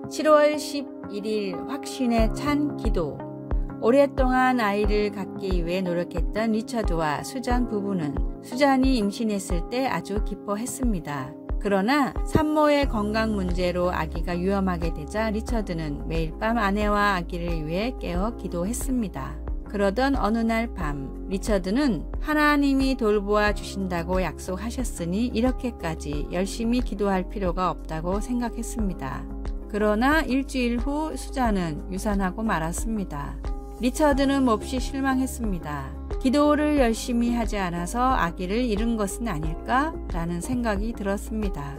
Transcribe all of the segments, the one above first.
7월 11일 확신에 찬 기도. 오랫동안 아이를 갖기 위해 노력했던 리처드와 수잔 부부는 수잔이 임신했을 때 아주 기뻐했습니다. 그러나 산모의 건강 문제로 아기가 위험하게 되자 리처드는 매일 밤 아내와 아기를 위해 깨어 기도했습니다. 그러던 어느 날 밤 리처드는 하나님이 돌보아 주신다고 약속하셨으니 이렇게까지 열심히 기도할 필요가 없다고 생각했습니다. 그러나 일주일 후 수잔은 유산하고 말았습니다. 리처드는 몹시 실망했습니다. 기도를 열심히 하지 않아서 아기를 잃은 것은 아닐까? 라는 생각이 들었습니다.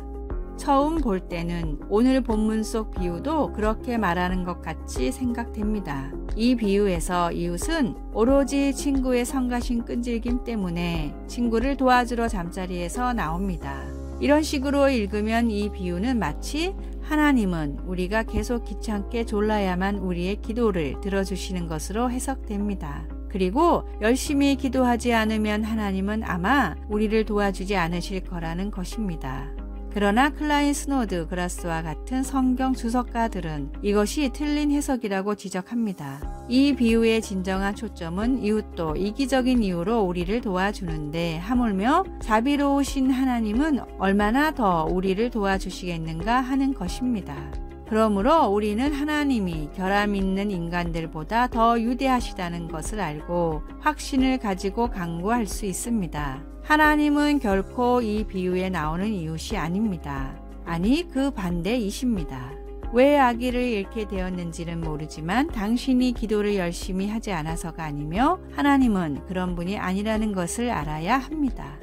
처음 볼 때는 오늘 본문 속 비유도 그렇게 말하는 것 같이 생각됩니다. 이 비유에서 이웃은 오로지 친구의 성가신 끈질김 때문에 친구를 도와주러 잠자리에서 나옵니다. 이런 식으로 읽으면 이 비유는 마치 하나님은 우리가 계속 귀찮게 졸라야만 우리의 기도를 들어주시는 것으로 해석됩니다. 그리고 열심히 기도하지 않으면 하나님은 아마 우리를 도와주지 않으실 거라는 것입니다. 그러나 클라인 스노드 그라스와 같은 성경 주석가들은 이것이 틀린 해석이라고 지적합니다. 이 비유의 진정한 초점은 이웃도 이기적인 이유로 우리를 도와주는데 하물며 자비로우신 하나님은 얼마나 더 우리를 도와주시겠는가 하는 것입니다. 그러므로 우리는 하나님이 결함 있는 인간들보다 더 위대하시다는 것을 알고 확신을 가지고 간구할 수 있습니다. 하나님은 결코 이 비유에 나오는 이웃이 아닙니다. 아니 그 반대이십니다. 왜 아기를 잃게 되었는지는 모르지만 당신이 기도를 열심히 하지 않아서가 아니며 하나님은 그런 분이 아니라는 것을 알아야 합니다.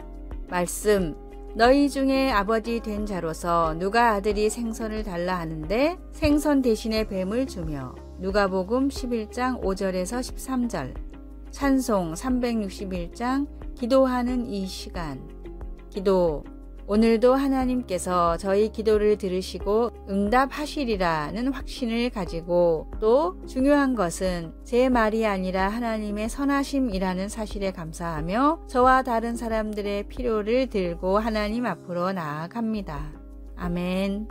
말씀. 너희 중에 아버지 된 자로서 누가 아들이 생선을 달라 하는데 생선 대신에 뱀을 주며. 누가복음 11장 5절에서 13절. 찬송 361장 기도하는 이 시간. 기도. 오늘도 하나님께서 저희 기도를 들으시고 응답하시리라는 확신을 가지고 또 중요한 것은 제 말이 아니라 하나님의 선하심이라는 사실에 감사하며 저와 다른 사람들의 필요를 들고 하나님 앞으로 나아갑니다. 아멘.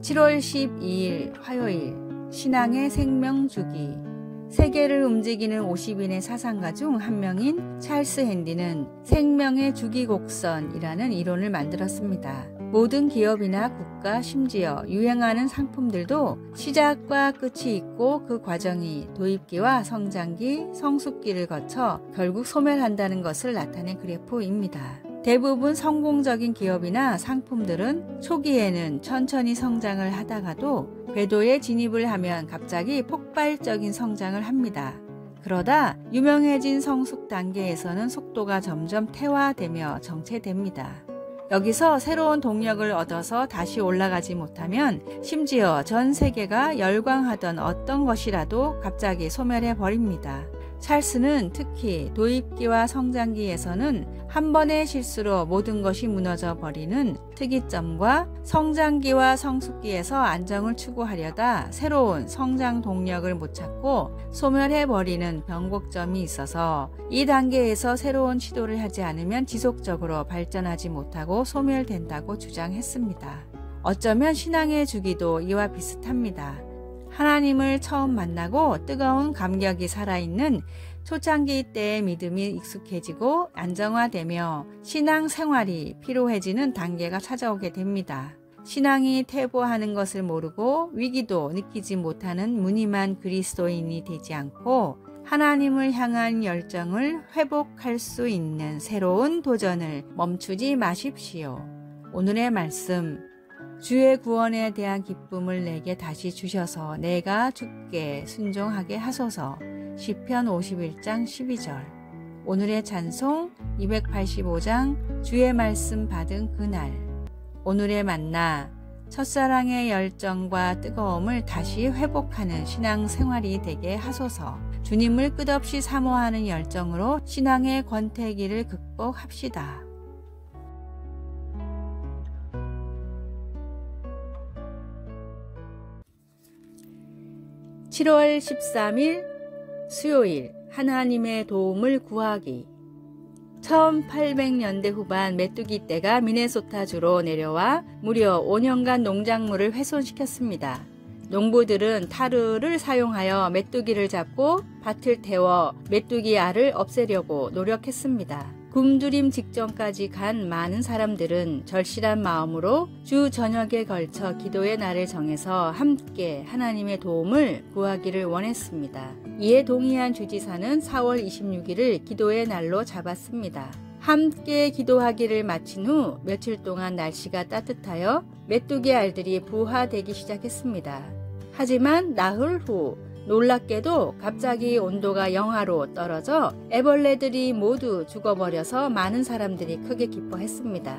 (7월 12일) 화요일 신앙의 생명주기. 세계를 움직이는 50인의 사상가 중 한 명인 찰스 핸디는 생명의 주기곡선이라는 이론을 만들었습니다. 모든 기업이나 국가, 심지어 유행하는 상품들도 시작과 끝이 있고 그 과정이 도입기와 성장기, 성숙기를 거쳐 결국 소멸한다는 것을 나타낸 그래프입니다. 대부분 성공적인 기업이나 상품들은 초기에는 천천히 성장을 하다가도 궤도에 진입을 하면 갑자기 폭발적인 성장을 합니다. 그러다 유명해진 성숙 단계에서는 속도가 점점 퇴화되며 정체됩니다. 여기서 새로운 동력을 얻어서 다시 올라가지 못하면 심지어 전 세계가 열광하던 어떤 것이라도 갑자기 소멸해 버립니다. 찰스는 특히 도입기와 성장기에서는 한 번의 실수로 모든 것이 무너져 버리는 특이점과 성장기와 성숙기에서 안정을 추구하려다 새로운 성장 동력을 못 찾고 소멸해 버리는 변곡점이 있어서 이 단계에서 새로운 시도를 하지 않으면 지속적으로 발전하지 못하고 소멸된다고 주장했습니다. 어쩌면 신앙의 주기도 이와 비슷합니다. 하나님을 처음 만나고 뜨거운 감격이 살아있는 초창기 때의 믿음이 익숙해지고 안정화되며 신앙 생활이 피로해지는 단계가 찾아오게 됩니다. 신앙이 퇴보하는 것을 모르고 위기도 느끼지 못하는 무늬만 그리스도인이 되지 않고 하나님을 향한 열정을 회복할 수 있는 새로운 도전을 멈추지 마십시오. 오늘의 말씀. 주의 구원에 대한 기쁨을 내게 다시 주셔서 내가 주께 순종하게 하소서. 시편 51장 12절. 오늘의 찬송 285장 주의 말씀 받은 그날. 오늘의 만나. 첫사랑의 열정과 뜨거움을 다시 회복하는 신앙생활이 되게 하소서. 주님을 끝없이 사모하는 열정으로 신앙의 권태기를 극복합시다. 7월 13일 수요일 하나님의 도움을 구하기. 1800년대 후반 메뚜기 떼가 미네소타주로 내려와 무려 5년간 농작물을 훼손시켰습니다. 농부들은 타르를 사용하여 메뚜기를 잡고 밭을 태워 메뚜기 알을 없애려고 노력했습니다. 굶주림 직전까지 간 많은 사람들은 절실한 마음으로 주 저녁에 걸쳐 기도의 날을 정해서 함께 하나님의 도움을 구하기를 원했습니다. 이에 동의한 주지사는 4월 26일을 기도의 날로 잡았습니다. 함께 기도하기를 마친 후 며칠 동안 날씨가 따뜻하여 메뚜기 알들이 부화되기 시작했습니다. 하지만 나흘 후 놀랍게도 갑자기 온도가 영하로 떨어져 애벌레들이 모두 죽어버려서 많은 사람들이 크게 기뻐했습니다.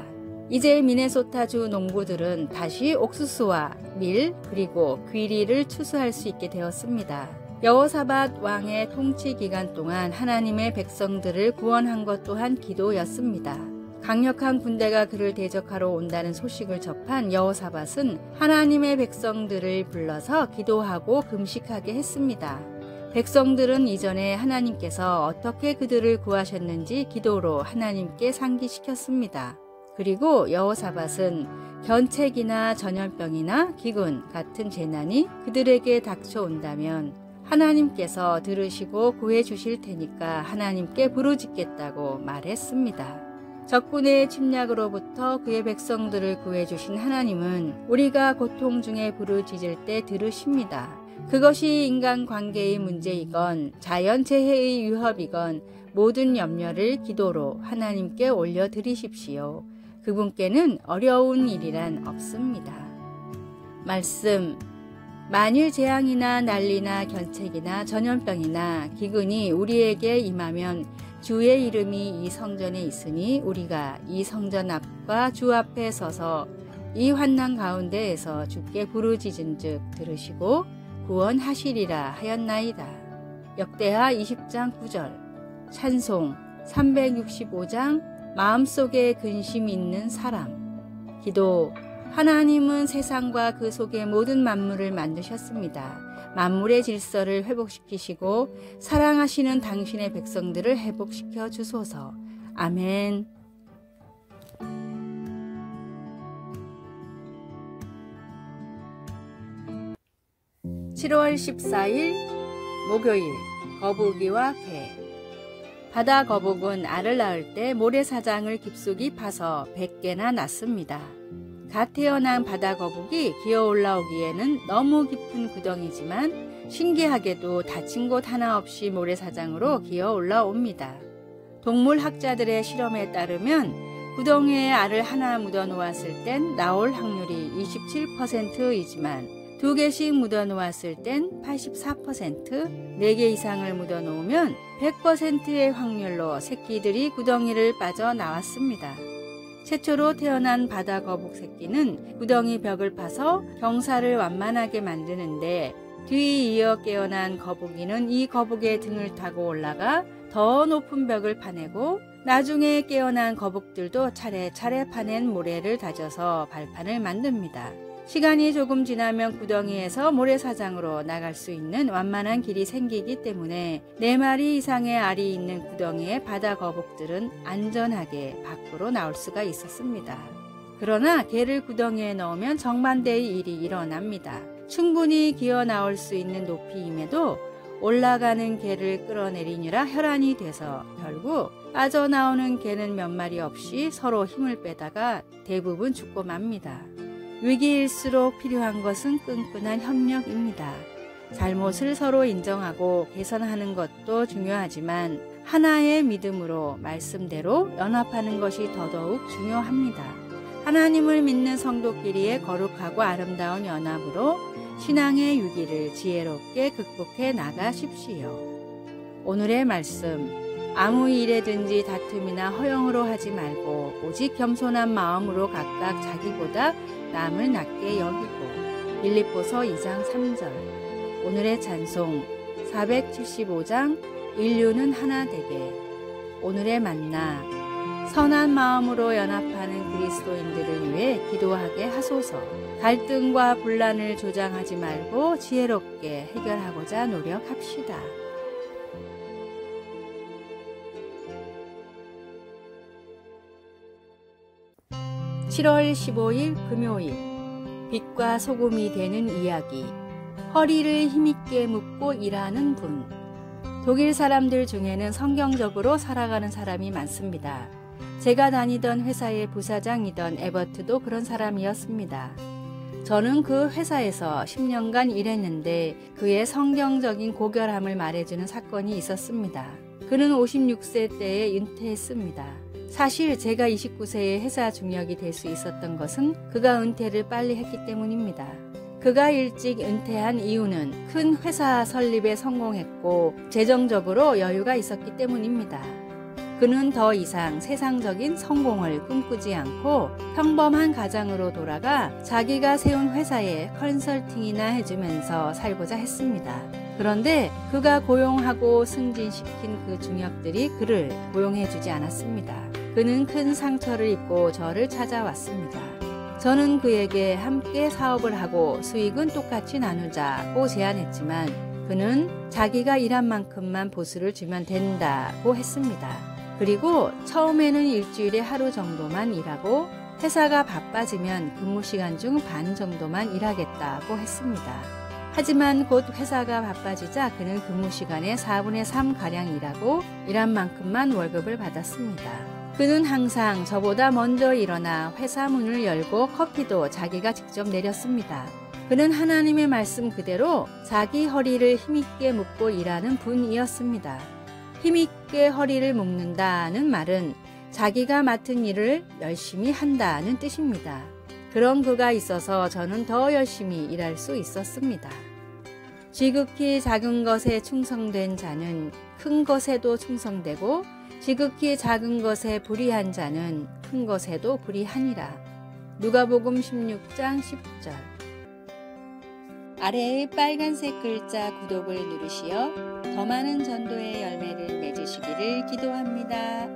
이제 미네소타주 농부들은 다시 옥수수와 밀 그리고 귀리를 추수할 수 있게 되었습니다. 여호사밧 왕의 통치 기간 동안 하나님의 백성들을 구원한 것 또한 기도였습니다. 강력한 군대가 그를 대적하러 온다는 소식을 접한 여호사밧은 하나님의 백성들을 불러서 기도하고 금식하게 했습니다. 백성들은 이전에 하나님께서 어떻게 그들을 구하셨는지 기도로 하나님께 상기시켰습니다. 그리고 여호사밧은 견책이나 전염병이나 기근 같은 재난이 그들에게 닥쳐온다면 하나님께서 들으시고 구해 주실 테니까 하나님께 부르짖겠다고 말했습니다. 적군의 침략으로부터 그의 백성들을 구해주신 하나님은 우리가 고통 중에 부르짖을 때 들으십니다. 그것이 인간관계의 문제이건 자연재해의 위협이건 모든 염려를 기도로 하나님께 올려드리십시오. 그분께는 어려운 일이란 없습니다. 말씀. 만일 재앙이나 난리나 견책이나 전염병이나 기근이 우리에게 임하면 주의 이름이 이 성전에 있으니 우리가 이 성전 앞과 주 앞에 서서 이 환난 가운데에서 주께 부르짖은즉 들으시고 구원하시리라 하였나이다. 역대하 20장 9절. 찬송 365장 마음속에 근심 있는 사람. 기도. 하나님은 세상과 그 속의 모든 만물을 만드셨습니다. 만물의 질서를 회복시키시고 사랑하시는 당신의 백성들을 회복시켜 주소서. 아멘. 7월 14일 목요일. 거북이와 개. 바다 거북은 알을 낳을 때 모래사장을 깊숙이 파서 100개나 낳습니다. 갓 태어난 바다 거북이 기어 올라오기에는 너무 깊은 구덩이지만 신기하게도 다친 곳 하나 없이 모래사장으로 기어 올라옵니다. 동물학자들의 실험에 따르면 구덩이에 알을 하나 묻어 놓았을 땐 나올 확률이 27%이지만 2개씩 묻어 놓았을 땐 84%, 4개 이상을 묻어 놓으면 100%의 확률로 새끼들이 구덩이를 빠져 나왔습니다. 최초로 태어난 바다 거북 새끼는 구덩이 벽을 파서 경사를 완만하게 만드는데 뒤이어 깨어난 거북이는 이 거북의 등을 타고 올라가 더 높은 벽을 파내고 나중에 깨어난 거북들도 차례차례 파낸 모래를 다져서 발판을 만듭니다. 시간이 조금 지나면 구덩이에서 모래사장으로 나갈 수 있는 완만한 길이 생기기 때문에 4마리 이상의 알이 있는 구덩이의 바다 거북들은 안전하게 밖으로 나올 수가 있었습니다. 그러나 개를 구덩이에 넣으면 정반대의 일이 일어납니다. 충분히 기어 나올 수 있는 높이임에도 올라가는 개를 끌어내리느라 혈안이 돼서 결국 빠져나오는 개는 몇 마리 없이 서로 힘을 빼다가 대부분 죽고 맙니다. 위기일수록 필요한 것은 끈끈한 협력입니다. 잘못을 서로 인정하고 개선하는 것도 중요하지만 하나의 믿음으로 말씀대로 연합하는 것이 더더욱 중요합니다. 하나님을 믿는 성도끼리의 거룩하고 아름다운 연합으로 신앙의 위기를 지혜롭게 극복해 나가십시오. 오늘의 말씀. 아무 일에든지 다툼이나 허영으로 하지 말고 오직 겸손한 마음으로 각각 자기보다 남을 낮게 여기고. 빌립보서 2장 3절. 오늘의 찬송 475장 인류는 하나 되게. 오늘의 만나. 선한 마음으로 연합하는 그리스도인들을 위해 기도하게 하소서. 갈등과 분란을 조장하지 말고 지혜롭게 해결하고자 노력합시다. 7월 15일 금요일 빛과 소금이 되는 이야기. 허리를 힘있게 묶고 일하는 분. 독일 사람들 중에는 성경적으로 살아가는 사람이 많습니다. 제가 다니던 회사의 부사장이던 에버트도 그런 사람이었습니다. 저는 그 회사에서 10년간 일했는데 그의 성경적인 고결함을 말해주는 사건이 있었습니다. 그는 56세 때에 은퇴했습니다. 사실 제가 29세에 회사 중역이 될 수 있었던 것은 그가 은퇴를 빨리 했기 때문입니다. 그가 일찍 은퇴한 이유는 큰 회사 설립에 성공했고 재정적으로 여유가 있었기 때문입니다. 그는 더 이상 세상적인 성공을 꿈꾸지 않고 평범한 가장으로 돌아가 자기가 세운 회사에 컨설팅이나 해주면서 살고자 했습니다. 그런데 그가 고용하고 승진시킨 그 중역들이 그를 고용해주지 않았습니다. 그는 큰 상처를 입고 저를 찾아왔습니다. 저는 그에게 함께 사업을 하고 수익은 똑같이 나누자고 제안했지만 그는 자기가 일한 만큼만 보수를 주면 된다고 했습니다. 그리고 처음에는 일주일에 하루 정도만 일하고 회사가 바빠지면 근무 시간 중 반 정도만 일하겠다고 했습니다. 하지만 곧 회사가 바빠지자 그는 근무 시간의 4분의 3가량 일하고 일한 만큼만 월급을 받았습니다. 그는 항상 저보다 먼저 일어나 회사 문을 열고 커피도 자기가 직접 내렸습니다. 그는 하나님의 말씀 그대로 자기 허리를 힘있게 묶고 일하는 분이었습니다. 힘있게 허리를 묶는다는 말은 자기가 맡은 일을 열심히 한다는 뜻입니다. 그런 그가 있어서 저는 더 열심히 일할 수 있었습니다. 지극히 작은 것에 충성된 자는 큰 것에도 충성되고 지극히 작은 것에 불의한 자는 큰 것에도 불의하니라. 누가복음 16장 10절. 아래의 빨간색 글자 구독을 누르시어 더 많은 전도의 열매를 맺으시기를 기도합니다.